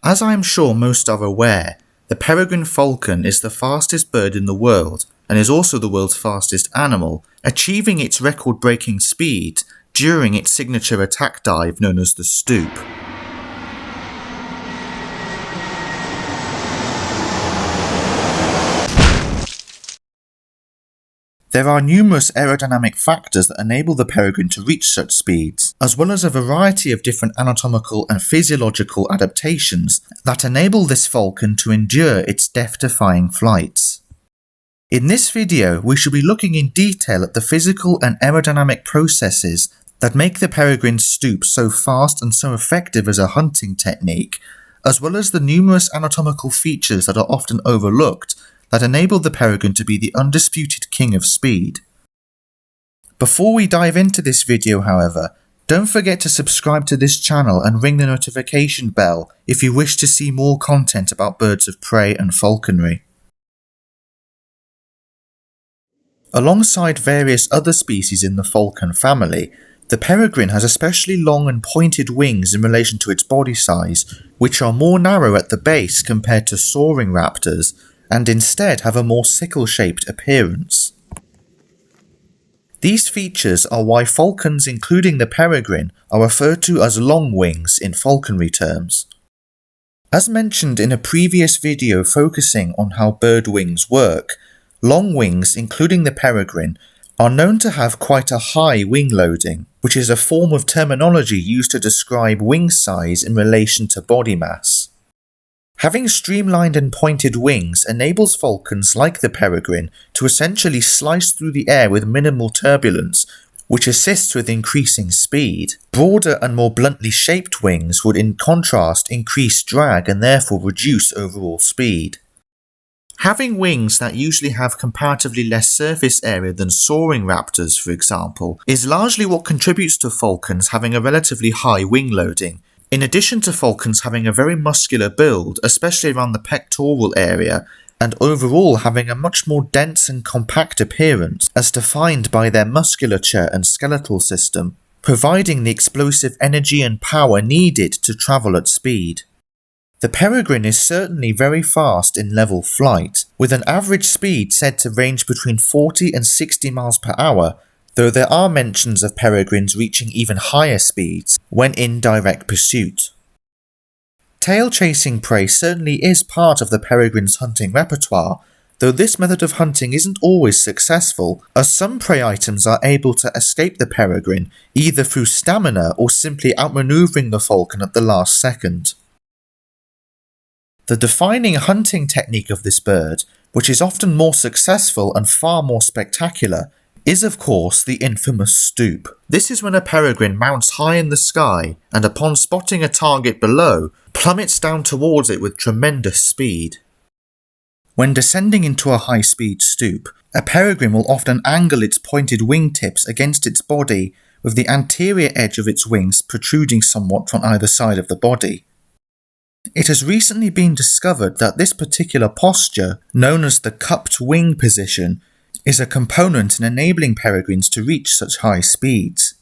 As I am sure most are aware, the peregrine falcon is the fastest bird in the world and is also the world's fastest animal, achieving its record-breaking speed during its signature attack dive known as the STOOP. There are numerous aerodynamic factors that enable the peregrine to reach such speeds, as well as a variety of different anatomical and physiological adaptations that enable this falcon to endure its death-defying flights. In this video, we shall be looking in detail at the physical and aerodynamic processes that make the peregrine STOOP so fast and so effective as a hunting technique, as well as the numerous anatomical features that are often overlooked that enable the peregrine to be the undisputed king of speed. Before we dive into this video, however, don't forget to subscribe to this channel and ring the notification bell if you wish to see more content about birds of prey and falconry. Alongside various other species in the falcon family, the peregrine has especially long and pointed wings in relation to its body size, which are more narrow at the base compared to soaring raptors, and instead have a more sickle-shaped appearance. These features are why falcons including the peregrine are referred to as long wings in falconry terms. As mentioned in a previous video focusing on how bird wings work, long wings including the peregrine are known to have quite a high wing loading, which is a form of terminology used to describe wing size in relation to body mass. Having streamlined and pointed wings enables falcons like the peregrine to essentially slice through the air with minimal turbulence, which assists with increasing speed. Broader and more bluntly shaped wings would in contrast increase drag and therefore reduce overall speed. Having wings that usually have comparatively less surface area than soaring raptors, for example, is largely what contributes to falcons having a relatively high wing loading. In addition to falcons having a very muscular build, especially around the pectoral area, and overall having a much more dense and compact appearance as defined by their musculature and skeletal system, providing the explosive energy and power needed to travel at speed. The peregrine is certainly very fast in level flight, with an average speed said to range between 40 and 60 miles per hour, though there are mentions of peregrines reaching even higher speeds when in direct pursuit. Tail chasing prey certainly is part of the peregrine's hunting repertoire, though this method of hunting isn't always successful, as some prey items are able to escape the peregrine either through stamina or simply outmaneuvering the falcon at the last second. The defining hunting technique of this bird, which is often more successful and far more spectacular, is of course the infamous STOOP. This is when a peregrine mounts high in the sky and upon spotting a target below, plummets down towards it with tremendous speed. When descending into a high-speed STOOP, a peregrine will often angle its pointed wingtips against its body, with the anterior edge of its wings protruding somewhat from either side of the body. It has recently been discovered that this particular posture, known as the cupped wing position, is a component in enabling peregrines to reach such high speeds.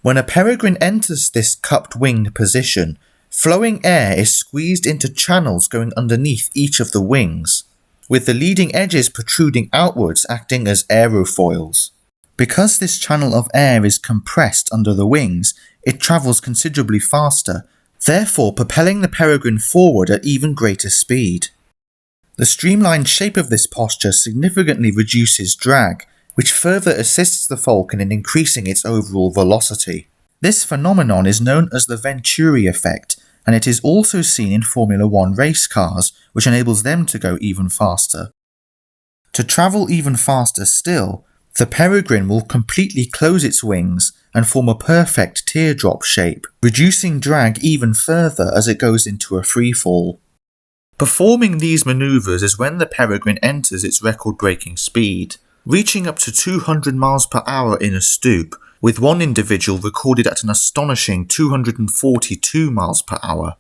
When a peregrine enters this cupped winged position, flowing air is squeezed into channels going underneath each of the wings, with the leading edges protruding outwards acting as aerofoils. Because this channel of air is compressed under the wings, it travels considerably faster, therefore propelling the peregrine forward at even greater speed. The streamlined shape of this posture significantly reduces drag, which further assists the falcon in increasing its overall velocity. This phenomenon is known as the Venturi effect, and it is also seen in Formula 1 race cars, which enables them to go even faster. To travel even faster still, the peregrine will completely close its wings and form a perfect teardrop shape, reducing drag even further as it goes into a free fall. Performing these maneuvers is when the peregrine enters its record-breaking speed, reaching up to 200 miles per hour in a STOOP, with one individual recorded at an astonishing 242 miles per hour.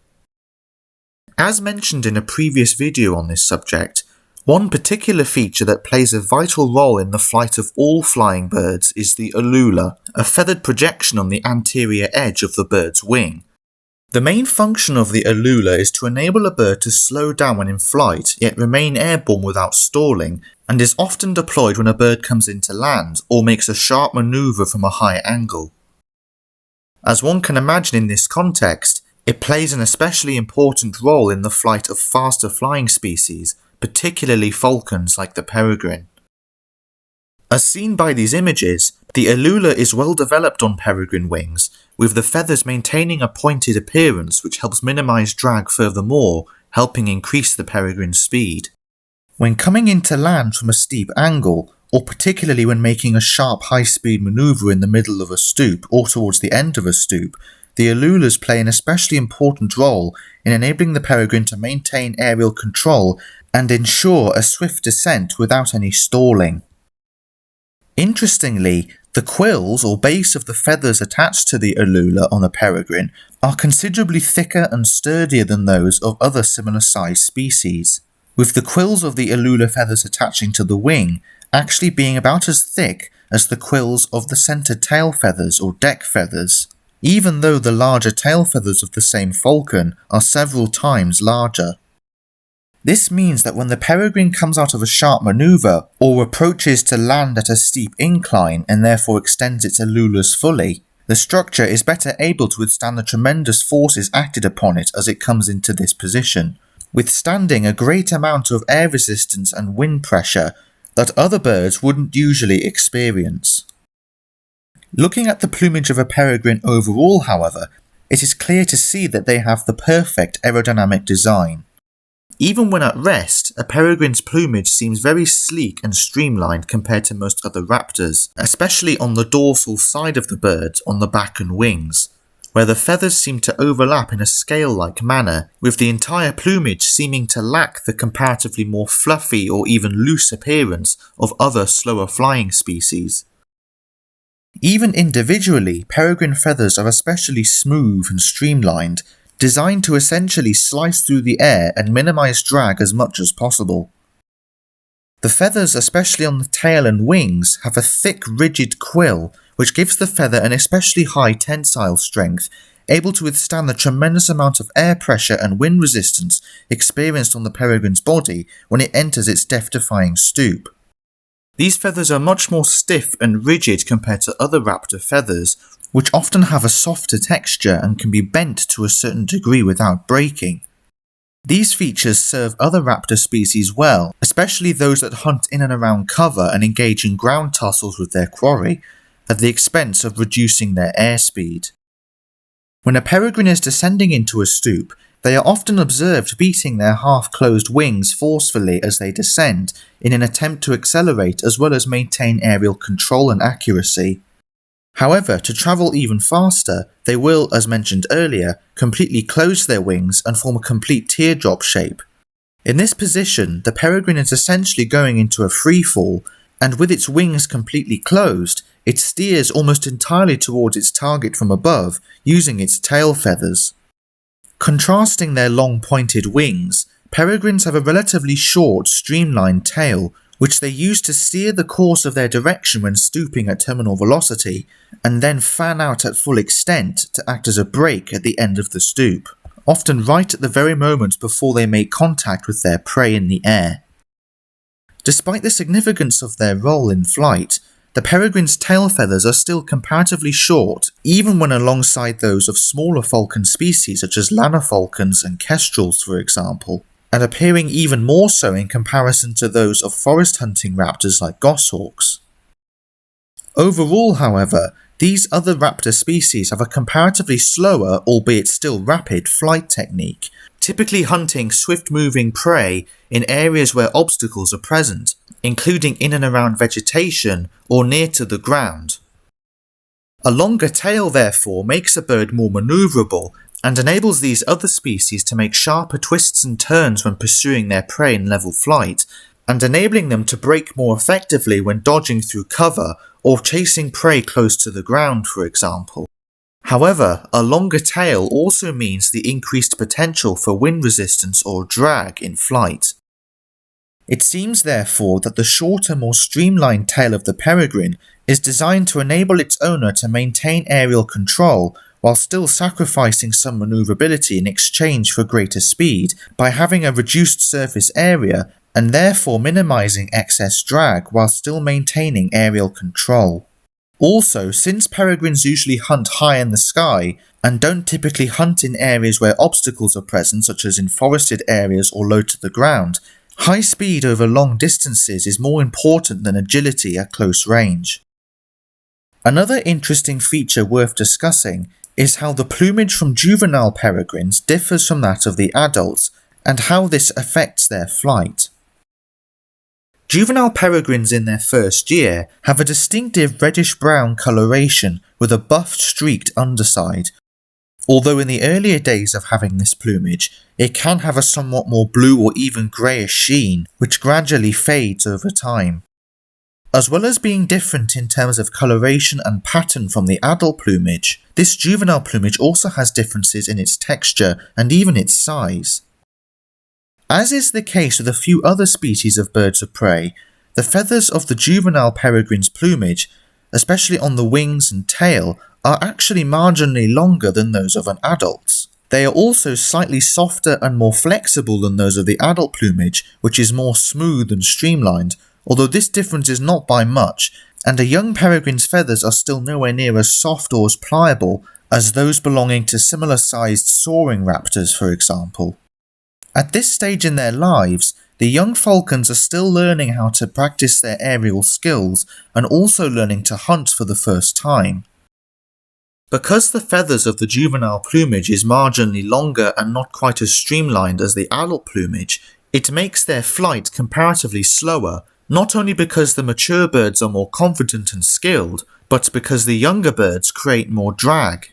As mentioned in a previous video on this subject, one particular feature that plays a vital role in the flight of all flying birds is the alula, a feathered projection on the anterior edge of the bird's wing. The main function of the alula is to enable a bird to slow down when in flight, yet remain airborne without stalling, and is often deployed when a bird comes into land or makes a sharp manoeuvre from a high angle. As one can imagine in this context, it plays an especially important role in the flight of faster flying species, particularly falcons like the peregrine. As seen by these images, the alula is well developed on peregrine wings, with the feathers maintaining a pointed appearance which helps minimize drag, furthermore helping increase the peregrine's speed. When coming into land from a steep angle, or particularly when making a sharp high-speed manoeuvre in the middle of a stoop or towards the end of a stoop, the alulas play an especially important role in enabling the peregrine to maintain aerial control and ensure a swift descent without any stalling. Interestingly, the quills or base of the feathers attached to the alula on a peregrine are considerably thicker and sturdier than those of other similar sized species, with the quills of the alula feathers attaching to the wing actually being about as thick as the quills of the centre tail feathers or deck feathers, even though the larger tail feathers of the same falcon are several times larger. This means that when the peregrine comes out of a sharp manoeuvre or approaches to land at a steep incline and therefore extends its alulas fully, the structure is better able to withstand the tremendous forces acted upon it as it comes into this position, withstanding a great amount of air resistance and wind pressure that other birds wouldn't usually experience. Looking at the plumage of a peregrine overall, however, it is clear to see that they have the perfect aerodynamic design. Even when at rest, a peregrine's plumage seems very sleek and streamlined compared to most other raptors, especially on the dorsal side of the bird on the back and wings, where the feathers seem to overlap in a scale-like manner, with the entire plumage seeming to lack the comparatively more fluffy or even loose appearance of other slower flying species. Even individually, peregrine feathers are especially smooth and streamlined, designed to essentially slice through the air and minimize drag as much as possible. The feathers, especially on the tail and wings, have a thick, rigid quill, which gives the feather an especially high tensile strength, able to withstand the tremendous amount of air pressure and wind resistance experienced on the peregrine's body when it enters its death-defying stoop. These feathers are much more stiff and rigid compared to other raptor feathers, which often have a softer texture and can be bent to a certain degree without breaking. These features serve other raptor species well, especially those that hunt in and around cover and engage in ground tussles with their quarry, at the expense of reducing their airspeed. When a peregrine is descending into a stoop, they are often observed beating their half-closed wings forcefully as they descend in an attempt to accelerate as well as maintain aerial control and accuracy. However, to travel even faster, they will, as mentioned earlier, completely close their wings and form a complete teardrop shape. In this position, the peregrine is essentially going into a free fall, and with its wings completely closed, it steers almost entirely towards its target from above, using its tail feathers. Contrasting their long pointed wings, peregrines have a relatively short, streamlined tail, which they use to steer the course of their direction when stooping at terminal velocity, and then fan out at full extent to act as a brake at the end of the stoop, often right at the very moment before they make contact with their prey in the air. Despite the significance of their role in flight, the peregrine's tail feathers are still comparatively short, even when alongside those of smaller falcon species such as lanner falcons and kestrels, for example, and appearing even more so in comparison to those of forest hunting raptors like goshawks. Overall, however, these other raptor species have a comparatively slower, albeit still rapid, flight technique, typically hunting swift-moving prey in areas where obstacles are present, including in and around vegetation or near to the ground. A longer tail, therefore, makes a bird more manoeuvrable and enables these other species to make sharper twists and turns when pursuing their prey in level flight, and enabling them to brake more effectively when dodging through cover or chasing prey close to the ground, for example. However, a longer tail also means the increased potential for wind resistance or drag in flight. It seems therefore that the shorter, more streamlined tail of the peregrine is designed to enable its owner to maintain aerial control while still sacrificing some manoeuvrability in exchange for greater speed by having a reduced surface area and therefore minimizing excess drag while still maintaining aerial control. Also, since peregrines usually hunt high in the sky and don't typically hunt in areas where obstacles are present, such as in forested areas or low to the ground, high speed over long distances is more important than agility at close range. Another interesting feature worth discussing is how the plumage from juvenile peregrines differs from that of the adults and how this affects their flight. Juvenile peregrines in their first year have a distinctive reddish-brown coloration with a buffed streaked underside, although in the earlier days of having this plumage, it can have a somewhat more blue or even greyish sheen, which gradually fades over time. As well as being different in terms of coloration and pattern from the adult plumage, this juvenile plumage also has differences in its texture and even its size. As is the case with a few other species of birds of prey, the feathers of the juvenile peregrine's plumage, especially on the wings and tail, are actually marginally longer than those of an adult's. They are also slightly softer and more flexible than those of the adult plumage, which is more smooth and streamlined, although this difference is not by much, and a young peregrine's feathers are still nowhere near as soft or as pliable as those belonging to similar-sized soaring raptors, for example. At this stage in their lives, the young falcons are still learning how to practice their aerial skills and also learning to hunt for the first time. Because the feathers of the juvenile plumage is marginally longer and not quite as streamlined as the adult plumage, it makes their flight comparatively slower, not only because the mature birds are more confident and skilled, but because the younger birds create more drag.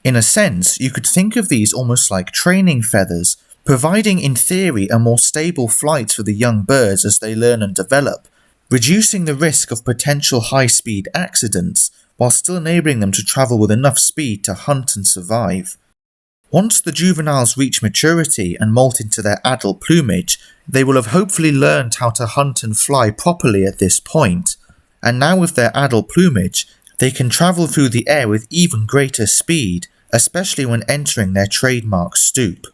In a sense, you could think of these almost like training feathers, providing in theory a more stable flight for the young birds as they learn and develop, reducing the risk of potential high-speed accidents, while still enabling them to travel with enough speed to hunt and survive. Once the juveniles reach maturity and molt into their adult plumage, they will have hopefully learned how to hunt and fly properly at this point, and now with their adult plumage, they can travel through the air with even greater speed, especially when entering their trademark stoop.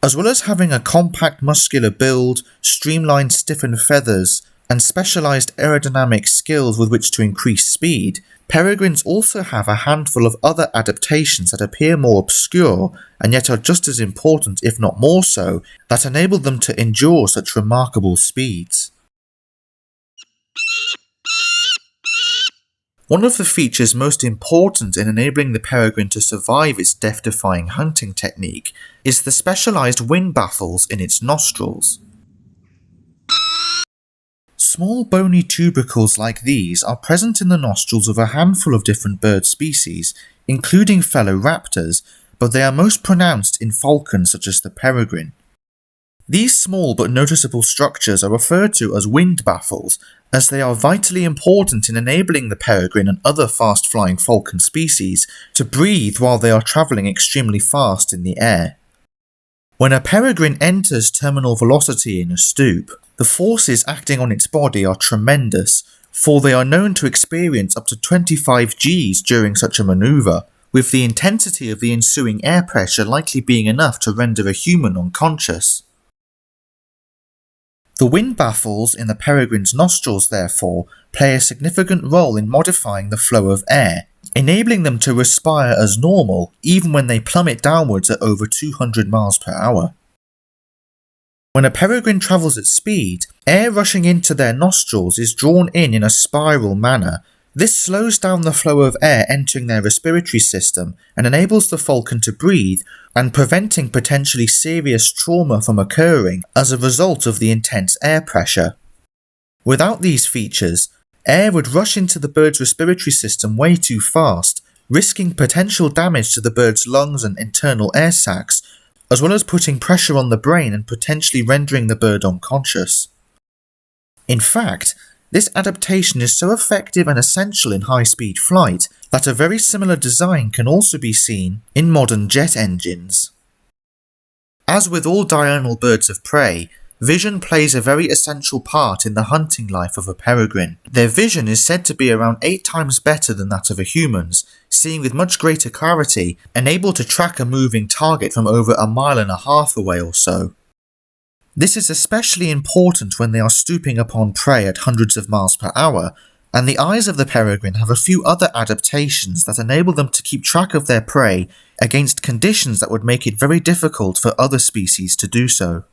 As well as having a compact muscular build, streamlined stiffened feathers, and specialized aerodynamic skills with which to increase speed, peregrines also have a handful of other adaptations that appear more obscure and yet are just as important, if not more so, that enable them to endure such remarkable speeds. One of the features most important in enabling the peregrine to survive its death-defying hunting technique is the specialized wind baffles in its nostrils. Small bony tubercles like these are present in the nostrils of a handful of different bird species, including fellow raptors, but they are most pronounced in falcons such as the peregrine. These small but noticeable structures are referred to as wind baffles, as they are vitally important in enabling the peregrine and other fast-flying falcon species to breathe while they are travelling extremely fast in the air. When a peregrine enters terminal velocity in a stoop, the forces acting on its body are tremendous, for they are known to experience up to 25 Gs during such a manoeuvre, with the intensity of the ensuing air pressure likely being enough to render a human unconscious. The wind baffles in the peregrine's nostrils, therefore, play a significant role in modifying the flow of air, enabling them to respire as normal even when they plummet downwards at over 200 miles per hour. When a peregrine travels at speed, air rushing into their nostrils is drawn in a spiral manner. This slows down the flow of air entering their respiratory system and enables the falcon to breathe, and preventing potentially serious trauma from occurring as a result of the intense air pressure. Without these features, air would rush into the bird's respiratory system way too fast, risking potential damage to the bird's lungs and internal air sacs, as well as putting pressure on the brain and potentially rendering the bird unconscious. In fact, this adaptation is so effective and essential in high-speed flight that a very similar design can also be seen in modern jet engines. As with all diurnal birds of prey, Vision plays a very essential part in the hunting life of a peregrine. Their vision is said to be around 8 times better than that of a human's, seeing with much greater clarity and able to track a moving target from over 1.5 miles away or so. This is especially important when they are stooping upon prey at hundreds of miles per hour, and the eyes of the peregrine have a few other adaptations that enable them to keep track of their prey against conditions that would make it very difficult for other species to do so.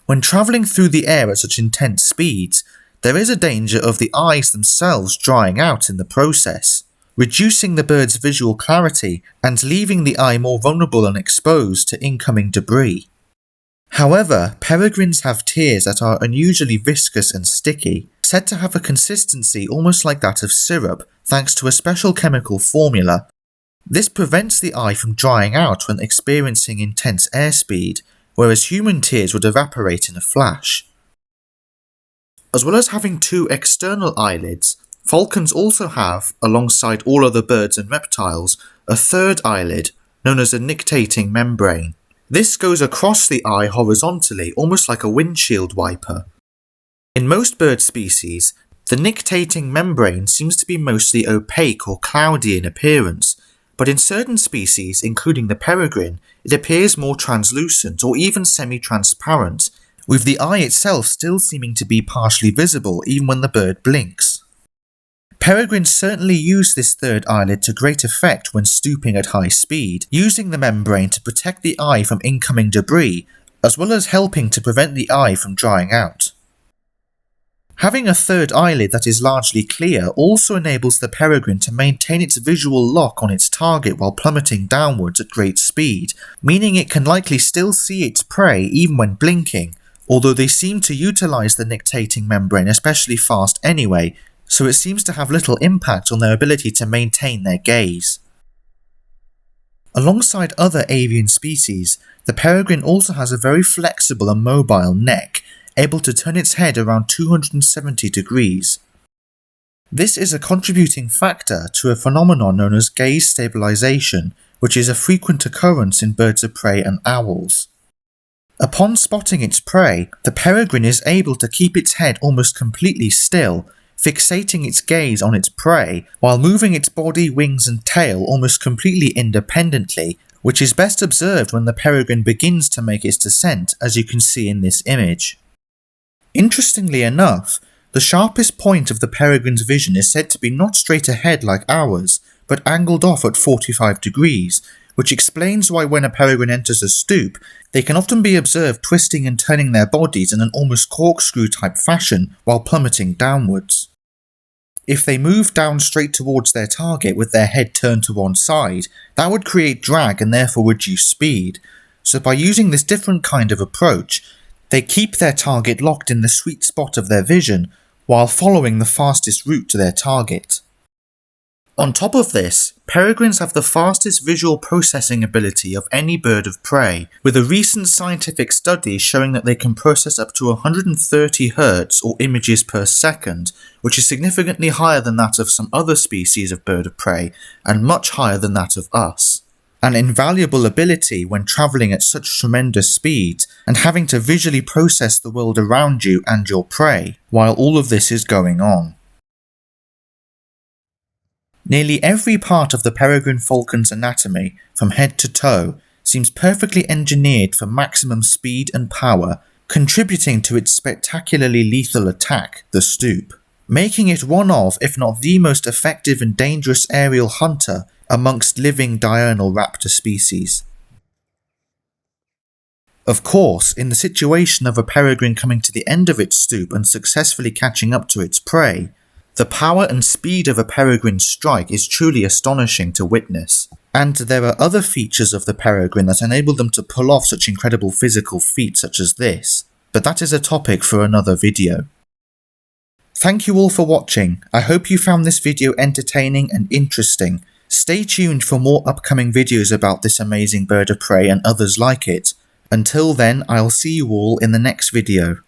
When travelling through the air at such intense speeds, there is a danger of the eyes themselves drying out in the process, reducing the bird's visual clarity and leaving the eye more vulnerable and exposed to incoming debris. However, peregrines have tears that are unusually viscous and sticky, said to have a consistency almost like that of syrup thanks to a special chemical formula. This prevents the eye from drying out when experiencing intense airspeed, whereas human tears would evaporate in a flash. As well as having 2 external eyelids, falcons also have, alongside all other birds and reptiles, a third eyelid, known as a nictating membrane. This goes across the eye horizontally, almost like a windshield wiper. In most bird species, the nictating membrane seems to be mostly opaque or cloudy in appearance, but in certain species, including the peregrine, it appears more translucent or even semi-transparent, with the eye itself still seeming to be partially visible even when the bird blinks. Peregrines certainly use this third eyelid to great effect when stooping at high speed, using the membrane to protect the eye from incoming debris, as well as helping to prevent the eye from drying out. Having a third eyelid that is largely clear also enables the peregrine to maintain its visual lock on its target while plummeting downwards at great speed, meaning it can likely still see its prey even when blinking, although they seem to utilise the nictating membrane especially fast anyway, so it seems to have little impact on their ability to maintain their gaze. Alongside other avian species, the peregrine also has a very flexible and mobile neck, able to turn its head around 270 degrees. This is a contributing factor to a phenomenon known as gaze stabilization, which is a frequent occurrence in birds of prey and owls. Upon spotting its prey, the peregrine is able to keep its head almost completely still, fixating its gaze on its prey while moving its body, wings and tail almost completely independently, which is best observed when the peregrine begins to make its descent, as you can see in this image. Interestingly enough, the sharpest point of the peregrine's vision is said to be not straight ahead like ours, but angled off at 45 degrees, which explains why when a peregrine enters a stoop, they can often be observed twisting and turning their bodies in an almost corkscrew type fashion while plummeting downwards. If they move down straight towards their target with their head turned to one side, that would create drag and therefore reduce speed, so by using this different kind of approach, they keep their target locked in the sweet spot of their vision while following the fastest route to their target. On top of this, peregrines have the fastest visual processing ability of any bird of prey, with a recent scientific study showing that they can process up to 130 Hz or images per second, which is significantly higher than that of some other species of bird of prey and much higher than that of us. An invaluable ability when travelling at such tremendous speeds and having to visually process the world around you and your prey while all of this is going on. Nearly every part of the peregrine falcon's anatomy, from head to toe, seems perfectly engineered for maximum speed and power, contributing to its spectacularly lethal attack, the stoop, making it one of, if not the most effective and dangerous aerial hunter amongst living diurnal raptor species. Of course, in the situation of a peregrine coming to the end of its stoop and successfully catching up to its prey, the power and speed of a peregrine's strike is truly astonishing to witness, and there are other features of the peregrine that enable them to pull off such incredible physical feats such as this, but that is a topic for another video. Thank you all for watching. I hope you found this video entertaining and interesting. Stay tuned for more upcoming videos about this amazing bird of prey and others like it. Until then, I'll see you all in the next video.